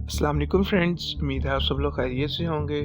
अस्सलाम वालेकुम फ्रेंड्स, उम्मीद है आप सब लोग खैरियत से होंगे।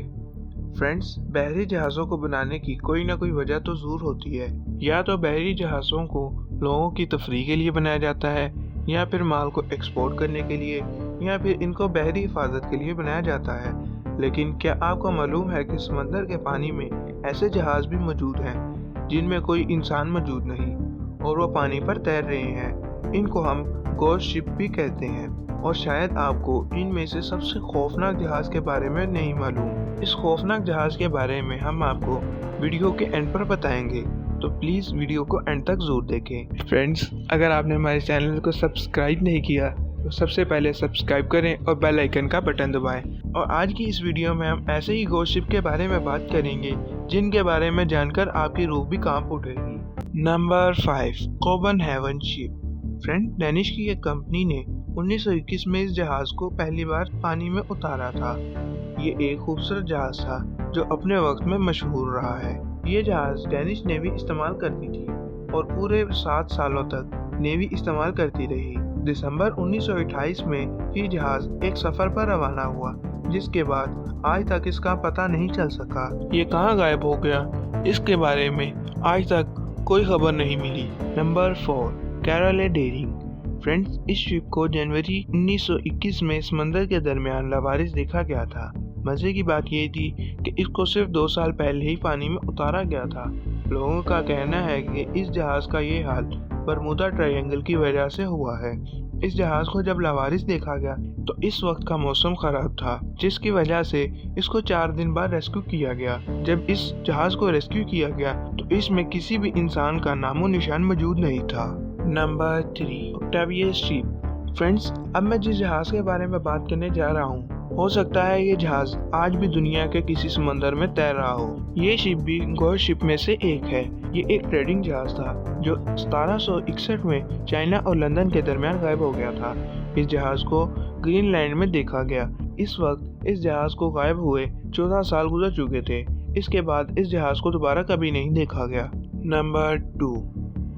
फ्रेंड्स, बहरी जहाज़ों को बनाने की कोई ना कोई वजह तो ज़रूर होती है। या तो बहरी जहाज़ों को लोगों की तफरीह के लिए बनाया जाता है, या फिर माल को एक्सपोर्ट करने के लिए, या फिर इनको बहरी हिफाजत के लिए बनाया जाता है। लेकिन क्या आपको मालूम है कि समंदर के पानी में ऐसे जहाज़ भी मौजूद हैं जिनमें कोई इंसान मौजूद नहीं और वो पानी पर तैर रहे हैं। इनको हम गोस्ट शिप भी कहते हैं। और शायद आपको इनमें से सबसे खौफनाक जहाज़ के बारे में नहीं मालूम। इस खौफनाक जहाज़ के बारे में हम आपको वीडियो के एंड पर बताएंगे, तो प्लीज़ वीडियो को एंड तक ज़रूर देखें। फ्रेंड्स, अगर आपने हमारे चैनल को सब्सक्राइब नहीं किया तो सबसे पहले सब्सक्राइब करें और बेल आइकन का बटन दबाएं। और आज की इस वीडियो में हम ऐसे ही गोस्ट शिप के बारे में बात करेंगे जिनके बारे में जानकर आपकी रूह भी कांप उठेगी। Number 5, Copenhagen ship. Friend, Danish की एक कंपनी ने 1921 में इस जहाज को पहली बार पानी में उतारा था। ये एक खूबसूरत जहाज था जो अपने वक्त में मशहूर रहा है। ये जहाज डेनिश नेवी इस्तेमाल करती थी और पूरे 7 सालों तक नेवी इस्तेमाल करती रही। दिसंबर 1928 में ये जहाज एक सफर पर रवाना हुआ, जिसके बाद आज तक इसका पता नहीं चल सका। ये कहाँ गायब हो गया, इसके बारे में आज तक कोई खबर नहीं मिली। Number 4, Carroll Deering. फ्रेंड्स, इस शिप को जनवरी 1921 में समंदर के दरमियान लवारिस देखा गया था। मजे की बात यह थी कि इसको सिर्फ 2 साल पहले ही पानी में उतारा गया था। लोगों का कहना है कि इस जहाज का ये हाल बरमूदा ट्रायंगल की वजह से हुआ है। इस जहाज को जब लवारिस देखा गया तो इस वक्त का मौसम खराब था, जिसकी वजह से इसको 4 दिन बाद रेस्क्यू किया गया। जब इस जहाज को रेस्क्यू किया गया तो इसमें किसी भी इंसान का नामो निशान मौजूद नहीं था। Number 3, Octavius ship. फ्रेंड्स, अब मैं जिस जहाज के बारे में बात करने जा रहा हूँ, हो सकता है ये जहाज आज भी दुनिया के किसी समंदर में तैर रहा हो। ये शिप भी गोस्ट शिप में से एक है। ये एक ट्रेडिंग जहाज था जो 1761 में चाइना और लंदन के दरमियान गायब हो गया था। इस जहाज को ग्रीनलैंड में देखा गया। इस वक्त इस जहाज को गायब हुए 14 साल गुजर चुके थे। इसके बाद इस जहाज को दोबारा कभी नहीं देखा गया। Number 2,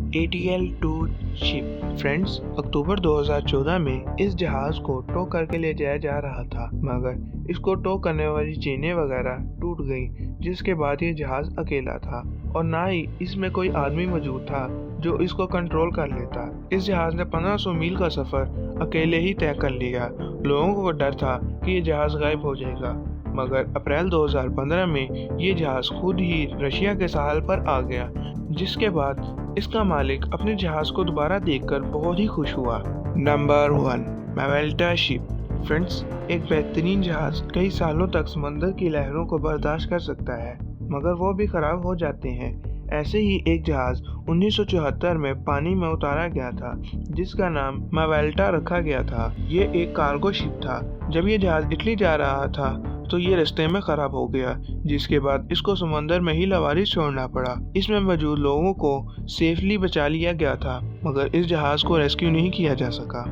ATL-2 ship. फ्रेंड्स, अक्टूबर 2014 में इस जहाज को टो करके ले जाया जा रहा था, मगर इसको टो करने वाली चेनें वगैरह टूट गई, जिसके बाद ये जहाज अकेला था और ना ही इसमें कोई आदमी मौजूद था जो इसको कंट्रोल कर लेता। इस जहाज ने 1500 मील का सफर अकेले ही तय कर लिया। लोगों को डर था कि ये जहाज गायब हो जाएगा, मगर अप्रैल 2015 में ये जहाज खुद ही रशिया के साहल पर आ गया, जिसके बाद इसका मालिक अपने जहाज को दोबारा देखकर बहुत ही खुश हुआ। Number 1, मावेल्टा ship. फ्रेंड्स, एक बेहतरीन जहाज कई सालों तक समंदर की लहरों को बर्दाश्त कर सकता है, मगर वो भी खराब हो जाते हैं। ऐसे ही एक जहाज 1974 में पानी में उतारा गया था, जिसका नाम मावेल्टा रखा गया था। ये एक कार्गो शिप था। जब ये जहाज इटली जा रहा था तो ये रास्ते में खराब हो गया, जिसके बाद इसको समंदर में ही लवारिस छोड़ना पड़ा। इसमें मौजूद लोगों को सेफली बचा लिया गया था, मगर इस जहाज को रेस्क्यू नहीं किया जा सका।